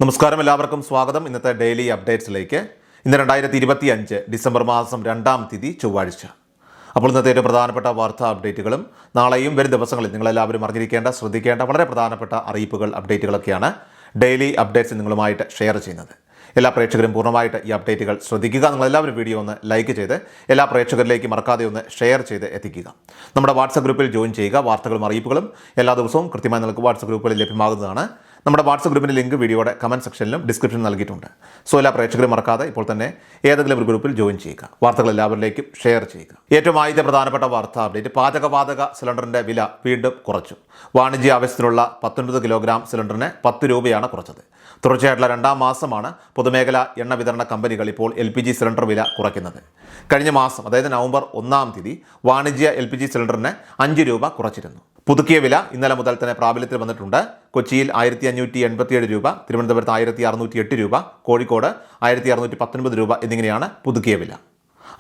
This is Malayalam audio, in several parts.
നമസ്കാരം, എല്ലാവർക്കും സ്വാഗതം. ഇന്നത്തെ ഡെയിലി അപ്ഡേറ്റ്സിലേക്ക്. ഇന്ന് 2025 ഡിസംബർ മാസം 2-ാം തീയതി ചൊവ്വാഴ്ച. അപ്പോൾ ഇന്നത്തെ ഏറ്റവും പ്രധാനപ്പെട്ട വാർത്താ അപ്ഡേറ്റുകളും നാളെയും വരും ദിവസങ്ങളിൽ നിങ്ങളെല്ലാവരും അറിഞ്ഞിരിക്കേണ്ട, ശ്രദ്ധിക്കേണ്ട വളരെ പ്രധാനപ്പെട്ട അറിയിപ്പുകൾ, അപ്ഡേറ്റുകളൊക്കെയാണ് ഡെയിലി അപ്ഡേറ്റ്സ് നിങ്ങളുമായിട്ട് ഷെയർ ചെയ്യുന്നത്. എല്ലാ പ്രേക്ഷകരും പൂർണ്ണമായിട്ട് ഈ അപ്ഡേറ്റുകൾ ശ്രദ്ധിക്കുക. നിങ്ങളെല്ലാവരും വീഡിയോ ഒന്ന് ലൈക്ക് ചെയ്ത് എല്ലാ പ്രേക്ഷകരിലേക്കും മറക്കാതെ ഒന്ന് ഷെയർ ചെയ്ത് എത്തിക്കുക. നമ്മുടെ വാട്സപ്പ് ഗ്രൂപ്പിൽ ജോയിൻ ചെയ്യുക. വാർത്തകളും അറിയിപ്പുകളും എല്ലാ ദിവസവും കൃത്യമായി നിങ്ങൾക്ക് വാട്സപ്പ് ഗ്രൂപ്പുകളിൽ ലഭ്യമാകുന്നതാണ്. നമ്മുടെ വാട്സപ്പ് ഗ്രൂപ്പിൻ്റെ ലിങ്ക് വീഡിയോയുടെ കമൻറ്റ് സെക്ഷനിലും ഡിസ്ക്രിപ്ഷനിലും നൽകിയിട്ടുണ്ട്. സോ എല്ലാ പ്രേക്ഷകരും മറക്കാതെ ഇപ്പോൾ തന്നെ ഏതെങ്കിലും ഒരു ഗ്രൂപ്പിൽ ജോയിൻ ചെയ്യുക. വാർത്തകൾ എല്ലാവരിലേക്കും ഷെയർ ചെയ്യുക. ഏറ്റവും ആദ്യത്തെ പ്രധാനപ്പെട്ട വാർത്താ അപ്ഡേറ്റ്: പാചകവാതക സിലിണ്ടറിൻ്റെ വില വീണ്ടും കുറച്ചു. വാണിജ്യ ആവശ്യത്തിനുള്ള 19 കിലോഗ്രാം സിലിണ്ടറിന് 10 രൂപയാണ് കുറച്ചത്. തുടർച്ചയായിട്ടുള്ള 2-ാം മാസമാണ് പൊതുമേഖലാ എണ്ണ വിതരണ കമ്പനികൾ ഇപ്പോൾ LPG സിലിണ്ടർ വില കുറയ്ക്കുന്നത്. കഴിഞ്ഞ മാസം, അതായത് നവംബർ 1-ാം തീയതി വാണിജ്യ LPG സിലിണ്ടറിന് 5 രൂപ കുറച്ചിരുന്നു. പുതുക്കിയ വില ഇന്നലെ മുതൽ തന്നെ പ്രാബല്യത്തിൽ വന്നിട്ടുണ്ട്. കൊച്ചിയിൽ 1587 രൂപ, തിരുവനന്തപുരത്ത് 1608 രൂപ, കോഴിക്കോട് 1619 രൂപ എന്നിങ്ങനെയാണ് പുതുക്കിയ വില.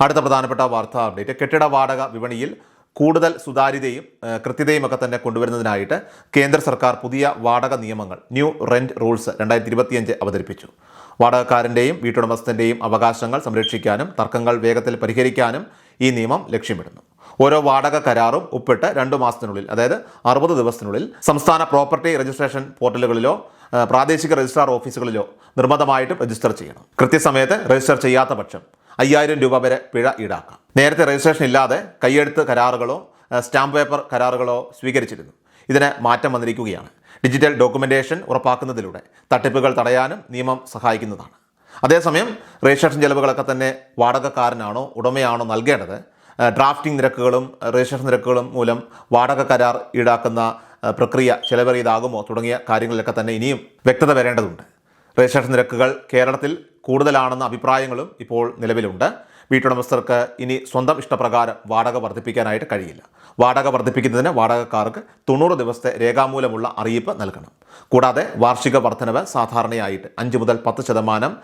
അടുത്ത പ്രധാനപ്പെട്ട വാർത്താ അപ്ഡേറ്റ്: കെട്ടിട വാടക വിപണിയിൽ കൂടുതൽ സുതാര്യതയും കൃത്യതയും ഒക്കെ തന്നെ കൊണ്ടുവരുന്നതിനായിട്ട് കേന്ദ്ര സർക്കാർ പുതിയ വാടക നിയമങ്ങൾ ന്യൂ റെന്റ് റൂൾസ് 2025 അവതരിപ്പിച്ചു. വാടകക്കാരൻ്റെയും വീട്ടുടമസ്ഥൻ്റെയും അവകാശങ്ങൾ സംരക്ഷിക്കാനും തർക്കങ്ങൾ വേഗത്തിൽ പരിഹരിക്കാനും ഈ നിയമം ലക്ഷ്യമിടുന്നു. ഓരോ വാടക കരാറും ഒപ്പിട്ട് 2 മാസത്തിനുള്ളിൽ, അതായത് 60 ദിവസത്തിനുള്ളിൽ സംസ്ഥാന പ്രോപ്പർട്ടി രജിസ്ട്രേഷൻ പോർട്ടലുകളിലോ പ്രാദേശിക രജിസ്ട്രാർ ഓഫീസുകളിലോ നിർബന്ധമായിട്ടും രജിസ്റ്റർ ചെയ്യണം. കൃത്യസമയത്ത് രജിസ്റ്റർ ചെയ്യാത്ത പക്ഷം 5000 രൂപ വരെ പിഴ ഈടാക്കാം. നേരത്തെ രജിസ്ട്രേഷൻ ഇല്ലാതെ കൈയെഴുത്ത് കരാറുകളോ സ്റ്റാമ്പ് പേപ്പർ കരാറുകളോ സ്വീകരിച്ചിരുന്നു. ഇതിന് മാറ്റം വന്നിരിക്കുകയാണ്. ഡിജിറ്റൽ ഡോക്യുമെന്റേഷൻ ഉറപ്പാക്കുന്നതിലൂടെ തട്ടിപ്പുകൾ തടയാനും നിയമം സഹായിക്കുന്നതാണ്. അതേസമയം രജിസ്ട്രേഷൻ ചെലവുകളൊക്കെ തന്നെ വാടകക്കാരനാണോ ഉടമയാണോ നൽകേണ്ടത്. ഡ്രാഫ്റ്റിംഗ് നിരക്കുകളും രജിസ്ട്രേഷൻ നിരക്കുകളും മൂലം വാടക കരാർ ഈടാക്കുന്ന പ്രക്രിയ ചെലവേറിയതാകുമോ തുടങ്ങിയ കാര്യങ്ങളിലൊക്കെ തന്നെ ഇനിയും വ്യക്തത വരേണ്ടതുണ്ട്. രജിസ്ട്രേഷൻ നിരക്കുകൾ കേരളത്തിൽ കൂടുതലാണെന്ന അഭിപ്രായങ്ങളും ഇപ്പോൾ നിലവിലുണ്ട്. വീട്ടുടമസ്ഥർക്ക് ഇനി സ്വന്തം ഇഷ്ടപ്രകാരം വാടക വർദ്ധിപ്പിക്കാനായിട്ട് കഴിയില്ല. വാടക വർദ്ധിപ്പിക്കുന്നതിന് വാടകക്കാർക്ക് 90 ദിവസത്തെ രേഖാമൂലമുള്ള അറിയിപ്പ് നൽകണം. കൂടാതെ വാർഷിക വർധനവ് സാധാരണയായിട്ട് 5 മുതൽ 10%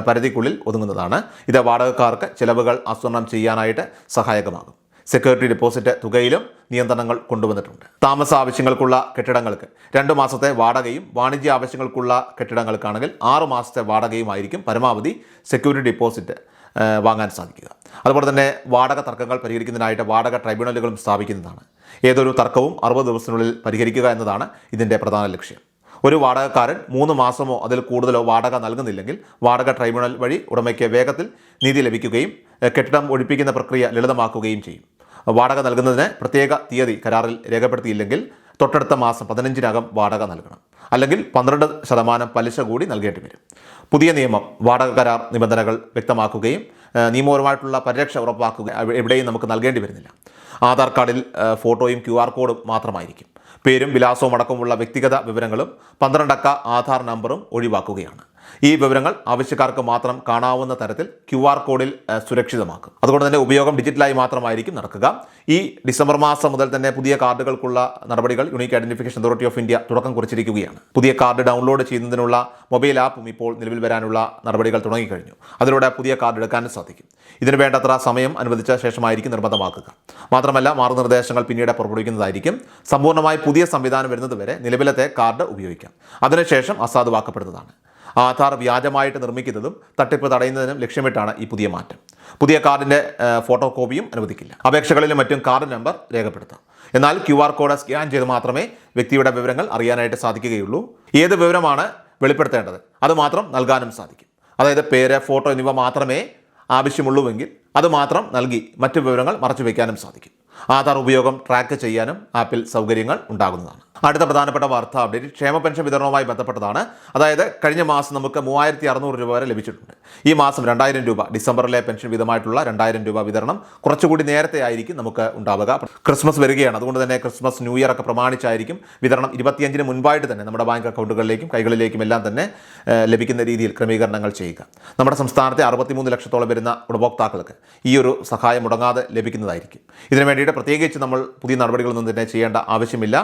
പരിധിക്കുള്ളിൽ ഒതുങ്ങുന്നതാണ്. ഇത് വാടകക്കാർക്ക് ചിലവുകൾ ആസൂത്രണം ചെയ്യാനായിട്ട് സഹായകമാകും. സെക്യൂരിറ്റി ഡെപ്പോസിറ്റ് തുകയിലും നിയന്ത്രണങ്ങൾ കൊണ്ടുവന്നിട്ടുണ്ട്. താമസ ആവശ്യങ്ങൾക്കുള്ള കെട്ടിടങ്ങൾക്ക് 2 മാസത്തെ വാടകയും വാണിജ്യ ആവശ്യങ്ങൾക്കുള്ള കെട്ടിടങ്ങൾക്കാണെങ്കിൽ 6 മാസത്തെ വാടകയുമായിരിക്കും പരമാവധി സെക്യൂരിറ്റി ഡെപ്പോസിറ്റ് വാങ്ങാൻ സാധിക്കുക. അതുപോലെ തന്നെ വാടക തർക്കങ്ങൾ പരിഹരിക്കുന്നതിനായിട്ട് വാടക ട്രൈബ്യൂണലുകളും സ്ഥാപിക്കുന്നതാണ്. ഏതൊരു തർക്കവും 60 ദിവസത്തിനുള്ളിൽ പരിഹരിക്കുക എന്നതാണ് ഇതിൻ്റെ പ്രധാന ലക്ഷ്യം. ഒരു വാടകക്കാരൻ 3 മാസമോ അതിൽ കൂടുതലോ വാടക നൽകുന്നില്ലെങ്കിൽ വാടക ട്രൈബ്യൂണൽ വഴി ഉടമയ്ക്ക് വേഗത്തിൽ നീതി ലഭിക്കുകയും കെട്ടിടം ഒഴിപ്പിക്കുന്ന പ്രക്രിയ ലളിതമാക്കുകയും ചെയ്യും. വാടക നൽകുന്നതിന് പ്രത്യേക തീയതി കരാറിൽ രേഖപ്പെടുത്തിയില്ലെങ്കിൽ തൊട്ടടുത്ത മാസം 15-നകം വാടക നൽകണം. അല്ലെങ്കിൽ 12% പലിശ കൂടി നൽകേണ്ടി വരും. പുതിയ നിയമം വാടക കരാർ നിബന്ധനകൾ വ്യക്തമാക്കുകയും നിയമപരമായിട്ടുള്ള പരിരക്ഷ ഉറപ്പാക്കുക എവിടെയും നമുക്ക് നൽകേണ്ടി വരുന്നില്ല. ആധാർ കാർഡിൽ ഫോട്ടോയും QR കോഡും മാത്രമായിരിക്കും. പേരും വിലാസവും അടക്കമുള്ള വ്യക്തിഗത വിവരങ്ങളും 12-അക്ക ആധാർ നമ്പറും ഒഴിവാക്കുകയാണ്. ഈ വിവരങ്ങൾ ആവശ്യക്കാർക്ക് മാത്രം കാണാവുന്ന തരത്തിൽ QR കോഡിൽ സുരക്ഷിതമാക്കും. അതുകൊണ്ട് തന്നെ ഉപയോഗം ഡിജിറ്റലായി മാത്രമായിരിക്കും നടക്കുക. ഈ ഡിസംബർ മാസം മുതൽ തന്നെ പുതിയ കാർഡുകൾക്കുള്ള നടപടികൾ unique identification authority of India തുടക്കം കുറിച്ചിരിക്കുകയാണ്. പുതിയ കാർഡ് ഡൗൺലോഡ് ചെയ്യുന്നതിനുള്ള മൊബൈൽ ആപ്പും ഇപ്പോൾ നിലവിൽ വരാനുള്ള നടപടികൾ തുടങ്ങിക്കഴിഞ്ഞു. അതിലൂടെ പുതിയ കാർഡ് എടുക്കാനും സാധിക്കും. ഇതിന് വേണ്ടത്ര സമയം അനുവദിച്ച ശേഷമായിരിക്കും നിർബന്ധമാക്കുക. മാത്രമല്ല, മാർഗ്ഗനിർദ്ദേശങ്ങൾ പിന്നീട് പുറപ്പെടുവിക്കുന്നതായിരിക്കും. സമ്പൂർണ്ണമായി പുതിയ സംവിധാനം വരുന്നതുവരെ നിലവിലത്തെ കാർഡ് ഉപയോഗിക്കാം. അതിനുശേഷം അസാധുവാക്കപ്പെടുന്നതാണ്. ആധാർ വ്യാജമായിട്ട് നിർമ്മിക്കുന്നതും തട്ടിപ്പ് തടയുന്നതിനും ലക്ഷ്യമിട്ടാണ് ഈ പുതിയ മാറ്റം. പുതിയ കാർഡിൻ്റെ ഫോട്ടോ കോപ്പിയും അനുവദിക്കില്ല. അപേക്ഷകളിലും മറ്റും കാർഡ് നമ്പർ രേഖപ്പെടുത്താം. എന്നാൽ QR കോഡ് സ്കാൻ ചെയ്ത് മാത്രമേ വ്യക്തിയുടെ വിവരങ്ങൾ അറിയാനായിട്ട് സാധിക്കുകയുള്ളൂ. ഏത് വിവരമാണ് വെളിപ്പെടുത്തേണ്ടത് അത് മാത്രം നൽകാനും സാധിക്കും. അതായത് പേര്, ഫോട്ടോ എന്നിവ മാത്രമേ ആവശ്യമുള്ളൂവെങ്കിൽ അത് മാത്രം നൽകി മറ്റു വിവരങ്ങൾ മറച്ചു വയ്ക്കാനും സാധിക്കും. ആധാർ ഉപയോഗം ട്രാക്ക് ചെയ്യാനും ആപ്പിൽ സൗകര്യങ്ങൾ ഉണ്ടാകുന്നതാണ്. അടുത്ത പ്രധാനപ്പെട്ട വാർത്താ അപ്ഡേറ്റ് ക്ഷേമ പെൻഷൻ വിതരണവുമായി ബന്ധപ്പെട്ടതാണ്. അതായത് കഴിഞ്ഞ മാസം നമുക്ക് 3600 രൂപ വരെ ലഭിച്ചിട്ടുണ്ട്. ഈ മാസം 2000 രൂപ, ഡിസംബറിലെ പെൻഷൻ വിധമായിട്ടുള്ള 2000 രൂപ വിതരണം കുറച്ചുകൂടി നേരത്തെ ആയിരിക്കും നമുക്ക് ഉണ്ടാവുക. ക്രിസ്മസ് വരികയാണ്. അതുകൊണ്ട് തന്നെ ക്രിസ്മസ്, ന്യൂ ഇയർ ഒക്കെ പ്രമാണിച്ചായിരിക്കും വിതരണം. 25-ന് മുൻപായിട്ട് തന്നെ നമ്മുടെ ബാങ്ക് അക്കൗണ്ടുകളിലേക്കും കൈകളിലേക്കും എല്ലാം തന്നെ ലഭിക്കുന്ന രീതിയിൽ ക്രമീകരണങ്ങൾ ചെയ്യുക. നമ്മുടെ സംസ്ഥാനത്തെ 63 ലക്ഷത്തോളം വരുന്ന ഉപഭോക്താക്കൾക്ക് ഈ ഒരു സഹായം മുടങ്ങാതെ ലഭിക്കുന്നതായിരിക്കും. ഇതിനു വേണ്ടിയിട്ട് പ്രത്യേകിച്ച് നമ്മൾ പുതിയ നടപടികളൊന്നും തന്നെ ചെയ്യേണ്ട ആവശ്യമില്ല.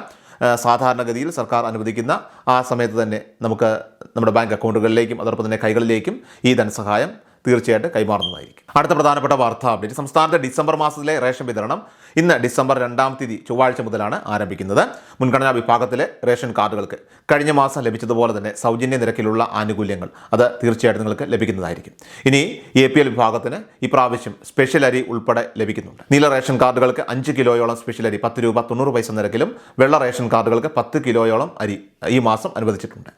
സാധാരണഗതിയിൽ സർക്കാർ അനുവദിക്കുന്ന ആ സമയത്ത് തന്നെ നമുക്ക് നമ്മുടെ ബാങ്ക് അക്കൗണ്ടുകളിലേക്കും അതോടൊപ്പം തന്നെ കൈകളിലേക്കും ഈ ധനസഹായം തീർച്ചയായിട്ടും കൈമാറുന്നതായിരിക്കും. അടുത്ത പ്രധാനപ്പെട്ട വാർത്താ അപ്ഡേറ്റ്. സംസ്ഥാനത്തെ ഡിസംബർ മാസത്തിലെ റേഷൻ വിതരണം ഇന്ന് ഡിസംബർ 2-ാം തീയതി ചൊവ്വാഴ്ച മുതലാണ് ആരംഭിക്കുന്നത്. മുൻഗണനാ വിഭാഗത്തിലെ റേഷൻ കാർഡുകൾക്ക് കഴിഞ്ഞ മാസം ലഭിച്ചതുപോലെ തന്നെ സൗജന്യ നിരക്കിലുള്ള ആനുകൂല്യങ്ങൾ അത് തീർച്ചയായിട്ടും നിങ്ങൾക്ക് ലഭിക്കുന്നതായിരിക്കും. ഇനി APL വിഭാഗത്തിന് ഇപ്രാവശ്യം സ്പെഷ്യൽ അരി ഉൾപ്പെടെ ലഭിക്കുന്നുണ്ട്. നീല റേഷൻ കാർഡുകൾക്ക് 5 കിലോയോളം സ്പെഷ്യൽ അരി 10 രൂപ 90 പൈസ നിരക്കിലും വെള്ള റേഷൻ കാർഡുകൾക്ക് 10 കിലോയോളം അരി ഈ മാസം അനുവദിച്ചിട്ടുണ്ട്.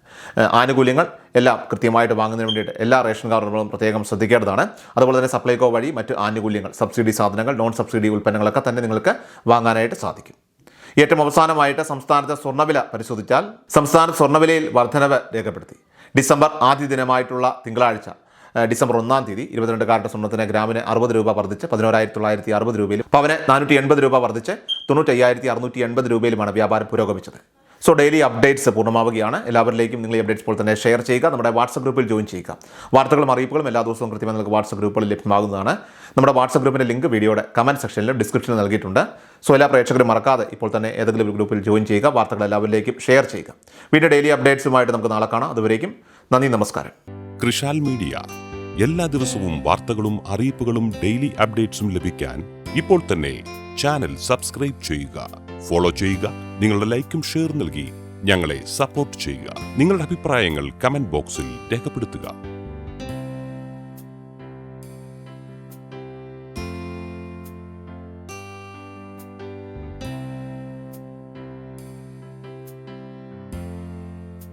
ആനുകൂല്യങ്ങൾ എല്ലാം കൃത്യമായിട്ട് വാങ്ങുന്നതിന് വേണ്ടിയിട്ട് എല്ലാ റേഷൻ കാർഡുകളും പ്രത്യേകം ശ്രദ്ധിക്കേണ്ടതാണ്. അതുപോലെ തന്നെ സപ്ലൈകോ വഴി മറ്റ് ആനുകൂല്യങ്ങൾ, സബ്സിഡി സാധനങ്ങൾ, നോൺ സബ്സിഡി ഉൽപ്പന്നങ്ങളൊക്കെ തന്നെ നിങ്ങൾക്ക് വാങ്ങാനായിട്ട് സാധിക്കും. ഏറ്റവും അവസാനമായിട്ട് സംസ്ഥാനത്തെ സ്വർണ്ണവില പരിശോധിച്ചാൽ സംസ്ഥാന സ്വർണ്ണവിലയിൽ വർധനവ് രേഖപ്പെടുത്തി. ഡിസംബർ ആദ്യ ദിനമായിട്ടുള്ള തിങ്കളാഴ്ച ഡിസംബർ 1-ാം തീയതി 22 കാരറ്റ് സ്വർണ്ണത്തിന് ഗ്രാമിന് 60 രൂപ വർദ്ധിച്ച് 11,960 രൂപയിലും പവന് 480 രൂപ വർദ്ധിച്ച് 95,680 രൂപയിലുമാണ് വ്യാപാരം പുരോഗമിച്ചത്. സോ ഡെയിലി അപ്ഡേറ്റ്സ് പൂർണ്ണമാവുകയാണ്. എല്ലാവരിലേക്കും നിങ്ങൾ ഈ അപ്ഡേറ്റ്സ് പോലെ തന്നെ ഷെയർ ചെയ്യുക. നമ്മുടെ വാട്സപ്പ് ഗ്രൂപ്പിൽ ജോയിൻ ചെയ്യുക. വാർത്തകളും അറിയിപ്പുകളും എല്ലാ ദിവസവും കൃത്യമായി നിങ്ങൾക്ക് വാട്സപ്പ് ഗ്രൂപ്പുകളിൽ ലഭ്യമാകുന്നതാണ്. നമ്മുടെ വാട്സപ്പ് ഗ്രൂപ്പിൻ്റെ ലിങ്ക് വീഡിയോയുടെ കമൻറ്റ് സെക്ഷനിലും ഡിസ്ക്രിപ്ഷനിൽ നൽകിയിട്ടുണ്ട്. സോ എല്ലാ പ്രേക്ഷകരും മറക്കാതെ ഇപ്പോൾ തന്നെ ഏതെങ്കിലും ഒരു ഗ്രൂപ്പിൽ ജോയിൻ ചെയ്യുക. വാർത്തകൾ എല്ലാവരിലേക്കും ഷെയർ ചെയ്യുക. വീഡിയോ ഡെയിലി അപ്ഡേറ്റ്സുമായിട്ട് നമുക്ക് നാളെ കാണാം. അതുവരേക്കും നന്ദി, നമസ്കാരം. കൃഷാൽ മീഡിയ എല്ലാ ദിവസവും വാർത്തകളും അറിയിപ്പുകളും ഡെയിലി അപ്ഡേറ്റ്സും ലഭിക്കാൻ ഇപ്പോൾ തന്നെ ചാനൽ സബ്സ്ക്രൈബ് ചെയ്യുക, ഫോളോ ചെയ്യുക. നിങ്ങളുടെ ലൈക്കും ഷെയർ നൽകി ഞങ്ങളെ സപ്പോർട്ട് ചെയ്യുക. നിങ്ങളുടെ അഭിപ്രായങ്ങൾ കമന്റ് ബോക്സിൽ രേഖപ്പെടുത്തുക.